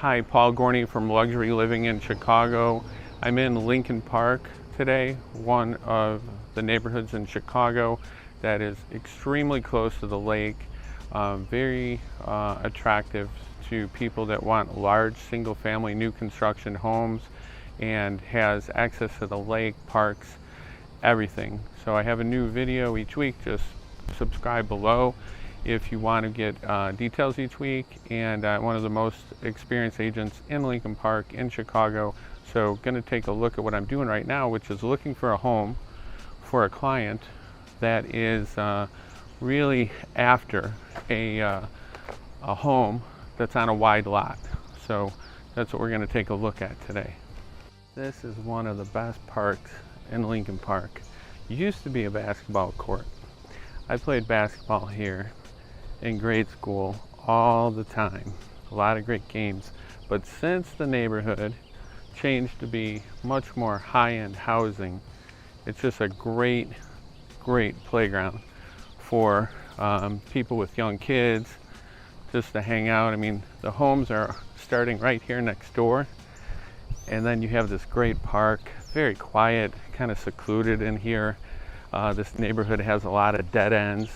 Hi, Paul Gorney from Luxury Living in Chicago. I'm in Lincoln Park today, one of the neighborhoods in Chicago that is extremely close to the lake, very attractive to people that want large single-family new construction homes, and has access to the lake, parks, everything. So I have a new video each week. Just subscribe below if you want to get details each week, and one of the most experienced agents in Lincoln Park in Chicago. So going to take a look at what I'm doing right now, which is looking for a home for a client that is really after a home that's on a wide lot. So that's what we're going to take a look at today. This is one of the best parks in Lincoln Park. It used to be a basketball court. I played basketball here in grade school all the time, a lot of great games. But since the neighborhood changed to be much more high-end housing, it's just a great playground for people with young kids just to hang out. I mean, the homes are starting right here next door, and then you have this great park, very quiet, kind of secluded in here. This neighborhood has a lot of dead ends,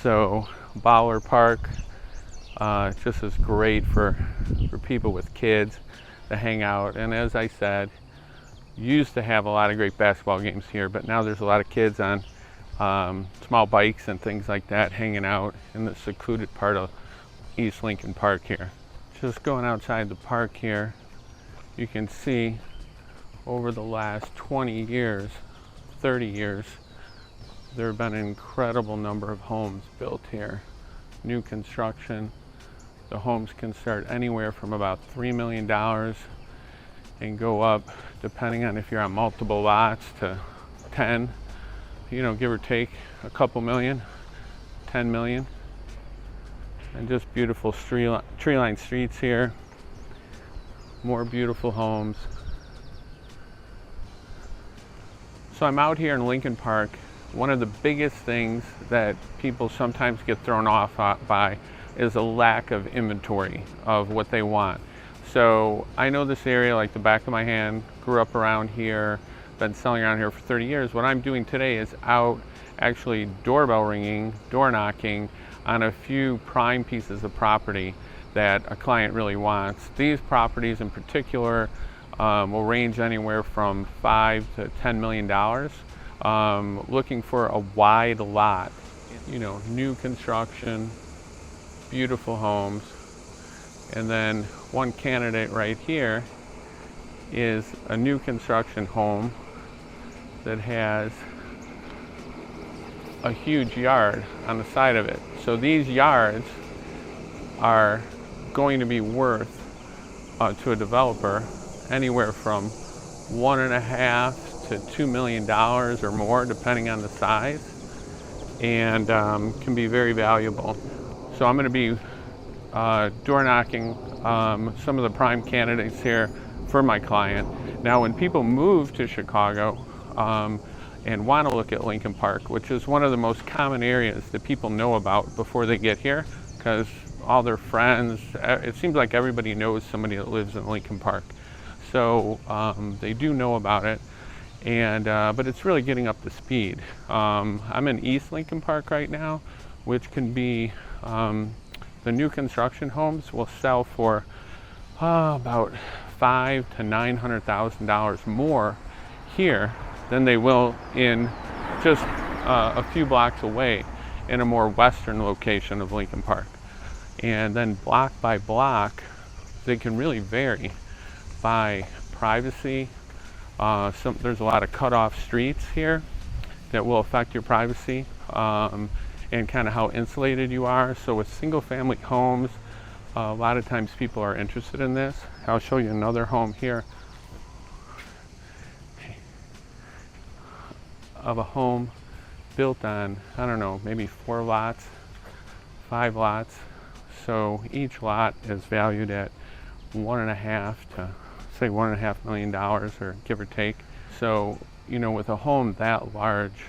so BAULER Park just is great for people with kids to hang out. And as I said, used to have a lot of great basketball games here, but now there's a lot of kids on small bikes and things like that hanging out in the secluded part of East Lincoln Park here. Just going outside the park here, you can see over the last 20 years, 30 years, there have been an incredible number of homes built here. New construction. The homes can start anywhere from about $3 million and go up, depending on if you're on multiple lots, to 10, give or take a couple million, 10 million. And just beautiful tree-lined streets here. More beautiful homes. So I'm out here in Lincoln Park. One of the biggest things that people sometimes get thrown off by is a lack of inventory of what they want. So I know this area like the back of my hand, grew up around here, been selling around here for 30 years. What I'm doing today is out actually doorbell ringing, door knocking on a few prime pieces of property that a client really wants. These properties in particular will range anywhere from $5 to $10 million. Looking for a wide lot, new construction, beautiful homes. And then one candidate right here is a new construction home that has a huge yard on the side of it. So these yards are going to be worth to a developer anywhere from $1.5 to $2 million or more, depending on the size, and can be very valuable. So I'm going to be door knocking some of the prime candidates here for my client. Now, when people move to Chicago and want to look at Lincoln Park, which is one of the most common areas that people know about before they get here, because all their friends, it seems like everybody knows somebody that lives in Lincoln Park. So they do know about it. And but it's really getting up to speed. I'm in East Lincoln Park right now, which can be the new construction homes will sell for about $500,000 to $900,000 more here than they will in just a few blocks away in a more western location of Lincoln Park. And then block by block, they can really vary by privacy. There's a lot of cut-off streets here that will affect your privacy and kind of how insulated you are. So with single-family homes, a lot of times people are interested in this. I'll show you another home here of a home built on, I don't know, maybe 4 lots, 5 lots. So each lot is valued at $1.5 to say $1.5 million, or give or take. So, with a home that large,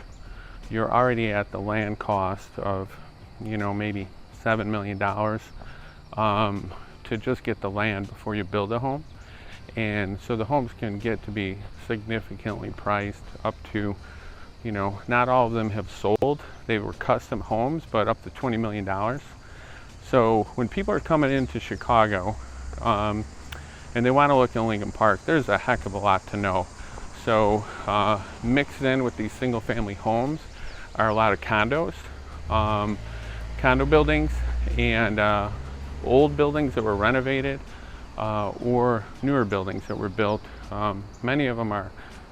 you're already at the land cost of, maybe $7 million. to just get the land before you build a home. And so the homes can get to be significantly priced up to, you know, not all of them have sold. They were custom homes, but up to $20 million. So when people are coming into Chicago and they want to look in Lincoln Park, there's a heck of a lot to know. So mixed in with these single family homes are a lot of condos, condo buildings, and old buildings that were renovated, or newer buildings that were built. Many of them are,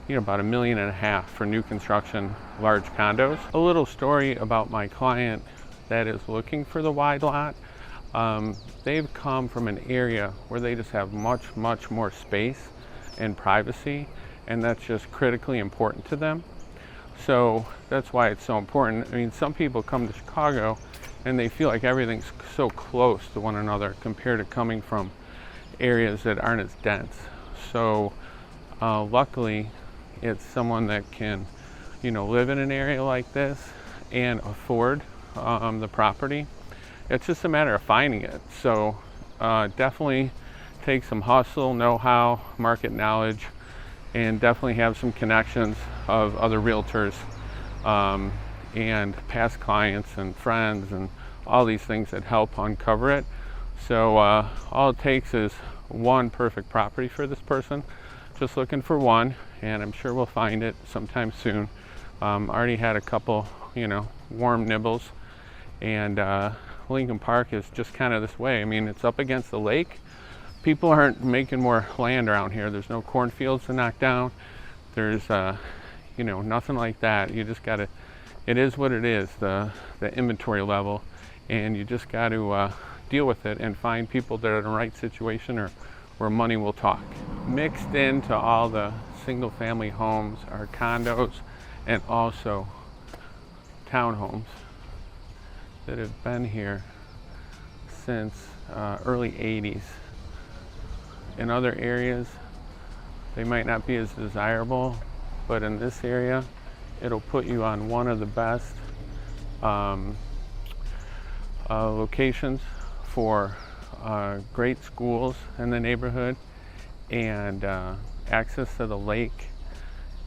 you know, about $1.5 million for new construction, large condos. A little story about my client that is looking for the wide lot. They've come from an area where they just have much more space and privacy, and that's just critically important to them. So that's why it's so important. I mean, some people come to Chicago and they feel like everything's so close to one another compared to coming from areas that aren't as dense. So luckily it's someone that can, you know, live in an area like this and afford the property. It's just a matter of finding it. So definitely take some hustle, know-how, market knowledge, and definitely have some connections of other realtors and past clients and friends and all these things that help uncover it. So all it takes is one perfect property for this person. Just looking for one, and I'm sure we'll find it sometime soon. Already had a couple, you know, warm nibbles, and Lincoln Park is just kind of this way. I mean, it's up against the lake. People aren't making more land around here. There's no cornfields to knock down. There's, you know, nothing like that. You just gotta, it is what it is, the inventory level, and you just got to deal with it and find people that are in the right situation or where money will talk. Mixed into all the single family homes are condos and also townhomes that have been here since early 80s. In other areas, they might not be as desirable, but in this area, it'll put you on one of the best locations for great schools in the neighborhood, and access to the lake,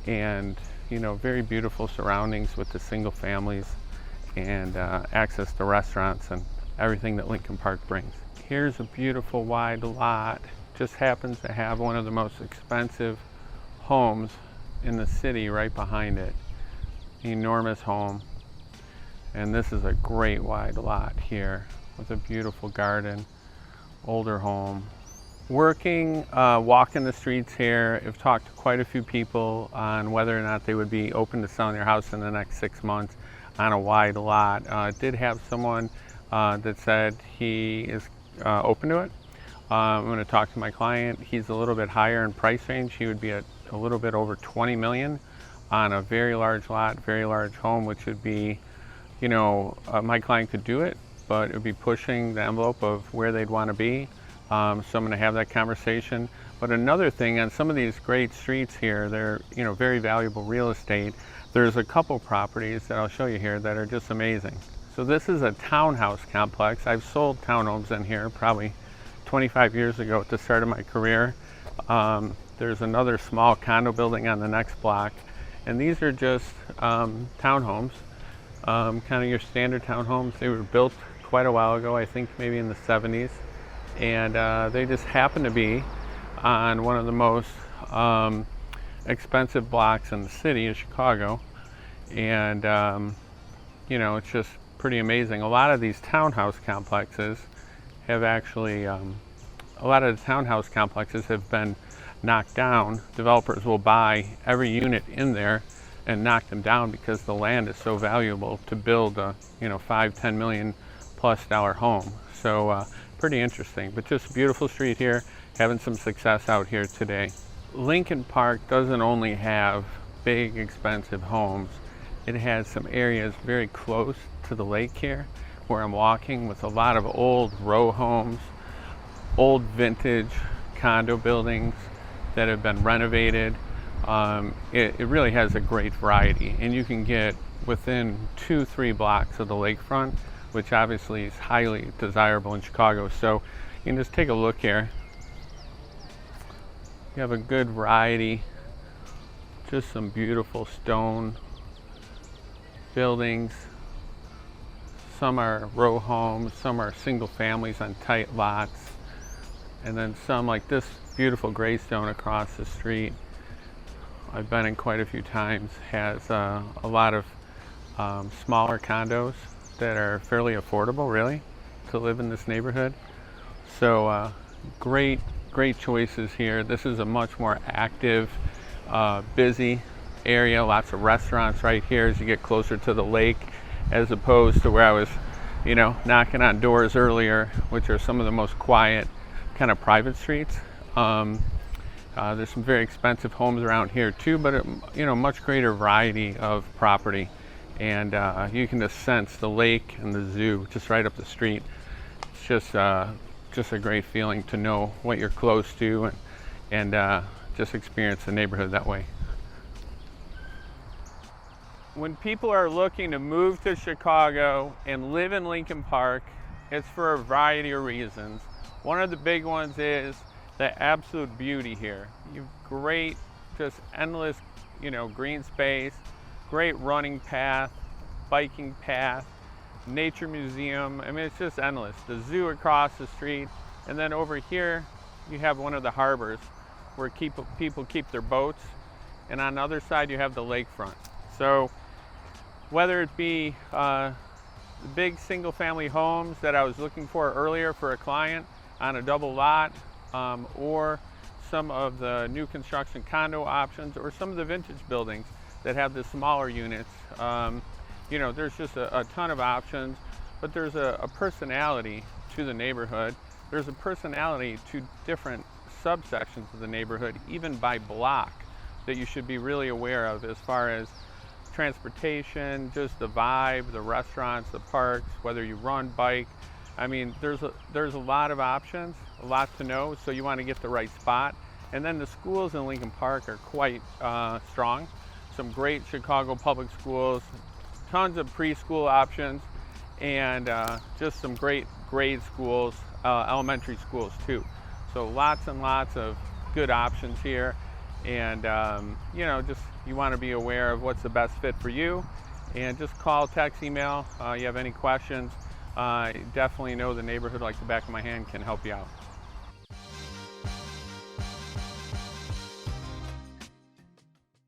and, you know, very beautiful surroundings with the single families, and access to restaurants and everything that Lincoln Park brings. Here's a beautiful wide lot. Just happens to have one of the most expensive homes in the city right behind it. Enormous home. And this is a great wide lot here with a beautiful garden, older home. Walking the streets here, I've talked to quite a few people on whether or not they would be open to selling their house in the next 6 months on a wide lot. Did have someone that said he is open to it. I'm going to talk to my client. He's a little bit higher in price range. He would be at a little bit over 20 million on a very large lot, very large home, which would be, you know, my client could do it, but it would be pushing the envelope of where they'd want to be. So I'm going to have that conversation. But another thing, on some of these great streets here, they're, you know, very valuable real estate. There's a couple properties that I'll show you here that are just amazing. So this is a townhouse complex. I've sold townhomes in here probably 25 years ago at the start of my career. There's another small condo building on the next block, and these are just townhomes, kind of your standard townhomes. They were built quite a while ago, I think maybe in the 70s, and they just happen to be on one of the most expensive blocks in the city of Chicago, and you know, it's just pretty amazing. A lot of these townhouse complexes have actually, a lot of the townhouse complexes have been knocked down. Developers will buy every unit in there and knock them down because the land is so valuable to build a, you know, $5-10 million plus home. So pretty interesting, but just a beautiful street here, having some success out here today. Lincoln Park doesn't only have big expensive homes, it has some areas very close to the lake here where I'm walking, with a lot of old row homes, old vintage condo buildings that have been renovated. It really has a great variety, and you can get within 2-3 blocks of the lakefront, which obviously is highly desirable in Chicago. So, You can just take a look here. You have a good variety, just some beautiful stone buildings. Some are row homes, some are single families on tight lots, and then some like this beautiful gray stone across the street. I've been in quite a few times, has a lot of smaller condos that are fairly affordable, really, to live in this neighborhood. So great choices here. This is a much more active, busy area, lots of restaurants right here as you get closer to the lake, as opposed to where I was, knocking on doors earlier, which are some of the most quiet kind of private streets. There's some very expensive homes around here too, but much greater variety of property, and you can just sense the lake and the zoo just right up the street. It's just a great feeling to know what you're close to, and just experience the neighborhood that way. When people are looking to move to Chicago and live in Lincoln Park, it's for a variety of reasons. One of the big ones is the absolute beauty here. You've great, just endless, green space, great running path, biking path, nature museum. I mean, it's just endless. The zoo across the street, and then over here you have one of the harbors where people keep their boats, and on the other side you have the lakefront. So whether it be the big single family homes that I was looking for earlier for a client on a double lot, or some of the new construction condo options, or some of the vintage buildings that have the smaller units, there's just a ton of options, but there's a personality to the neighborhood. There's a personality to different subsections of the neighborhood, even by block, that you should be really aware of as far as transportation, just the vibe, the restaurants, the parks, whether you run, bike. I mean, there's a lot of options, a lot to know, so you want to get the right spot. And then the schools in Lincoln Park are quite strong. Some great Chicago public schools, tons of preschool options, and just some great grade schools, elementary schools too. So lots and lots of good options here. And just you want to be aware of what's the best fit for you, and just call, text, email. You have any questions, definitely know the neighborhood like the back of my hand, can help you out.